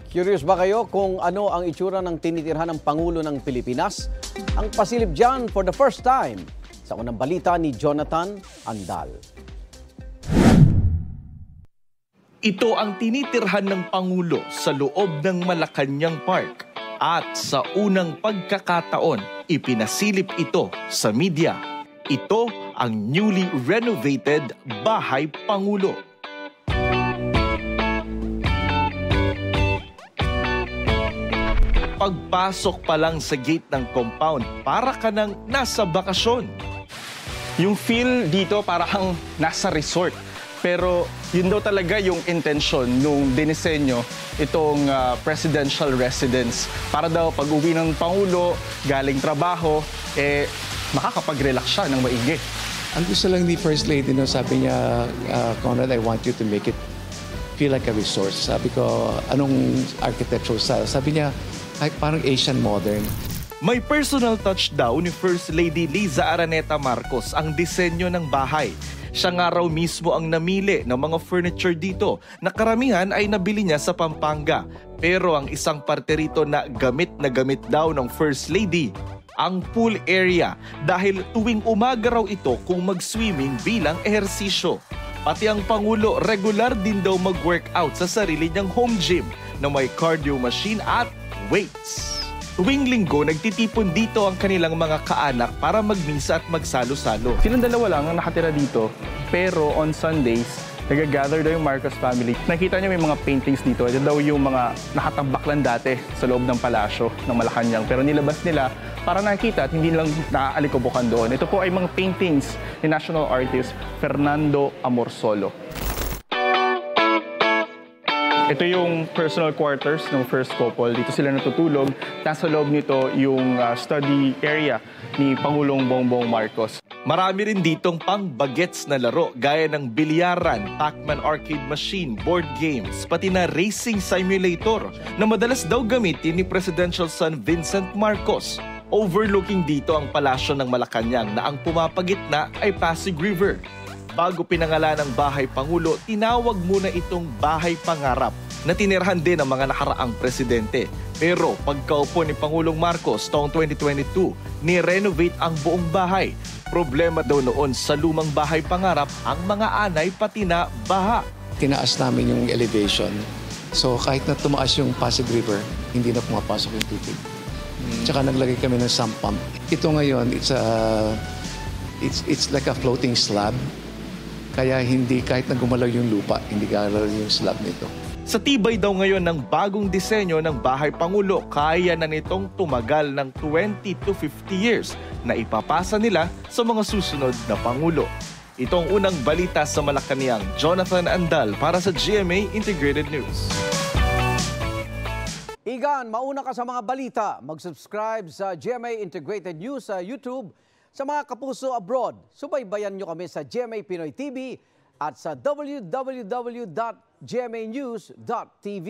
Curious ba kayo kung ano ang itsura ng tinitirhan ng Pangulo ng Pilipinas? Ang pasilip dyan for the first time. Sa unang balita ni Jonathan Andal. Ito ang tinitirhan ng Pangulo sa loob ng Malacanang Park. At sa unang pagkakataon, ipinasilip ito sa media. Ito ang newly renovated Bahay Pangulo. Pagpasok pa lang sa gate ng compound, para ka nang nasa bakasyon. Yung feel dito parang nasa resort. Pero yun daw talaga yung intention nung dinisenyo itong presidential residence. Para daw pag-uwi ng Pangulo, galing trabaho, makakapag-relax siya ng maigi. Ang gusto lang ni First Lady, no, sabi niya, Conrad, I want you to make it feel like a resort. Sabi ko, anong architectural style? Sabi niya, ay parang Asian modern. May personal touch daw ni First Lady Liza Araneta Marcos ang disenyo ng bahay. Siya nga raw mismo ang namili ng mga furniture dito na karamihan ay nabili niya sa Pampanga. Pero ang isang parte rito na gamit daw ng First Lady, ang pool area, dahil tuwing umaga raw ito kung mag-swimming bilang ehersisyo. Pati ang Pangulo regular din daw mag-workout sa sarili niyang home gym na may cardio machine at weights. Tuwing linggo, nagtitipon dito ang kanilang mga kaanak para magmisa at magsalo-salo. Silang dalawa lang ang nakatira dito, pero on Sundays, nag-gather daw yung Marcos family. Nakita niyo may mga paintings dito. Ito daw yung mga nakatambak lang dati sa loob ng palasyo ng Malacanang. Pero nilabas nila para nakita at hindi lang naaalikobokan doon. Ito po ay mga paintings ni national artist Fernando Amorsolo. Ito yung personal quarters ng first couple. Dito sila natutulog. Nasa loob nito yung study area ni Pangulong Bongbong Marcos. Marami rin ditong pang-bagets na laro gaya ng bilyaran, Pac-Man arcade machine, board games, pati na racing simulator na madalas daw gamitin ni Presidential son Vincent Marcos. Overlooking dito ang palasyo ng Malacanang na ang pumapagitna ay Pasig River. Bago pinangalan ng Bahay Pangulo, tinawag muna itong Bahay Pangarap na tinirhan din ng mga nakaraang presidente. Pero pagkaupo ni Pangulong Marcos taong 2022, ni-renovate ang buong bahay. Problema daw noon sa lumang Bahay Pangarap ang mga anay pati na baha. Tinaas namin yung elevation. So kahit na tumaas yung Pasig River, hindi na pumapasok yung tubig. Tsaka naglagay kami ng sump pump. Ito ngayon, it's like a floating slab. Kaya hindi, kahit na gumalaw yung lupa, hindi galaw yung slab nito. Sa tibay daw ngayon ng bagong disenyo ng Bahay Pangulo, kaya na nitong tumagal ng 20 to 50 years na ipapasa nila sa mga susunod na Pangulo. Itong unang balita sa Malacanang, Jonathan Andal para sa GMA Integrated News. Igan, mauna ka sa mga balita. Mag-subscribe sa GMA Integrated News sa YouTube. Sa mga kapuso abroad, subaybayan nyo kami sa GMA Pinoy TV at sa www.gmanews.tv.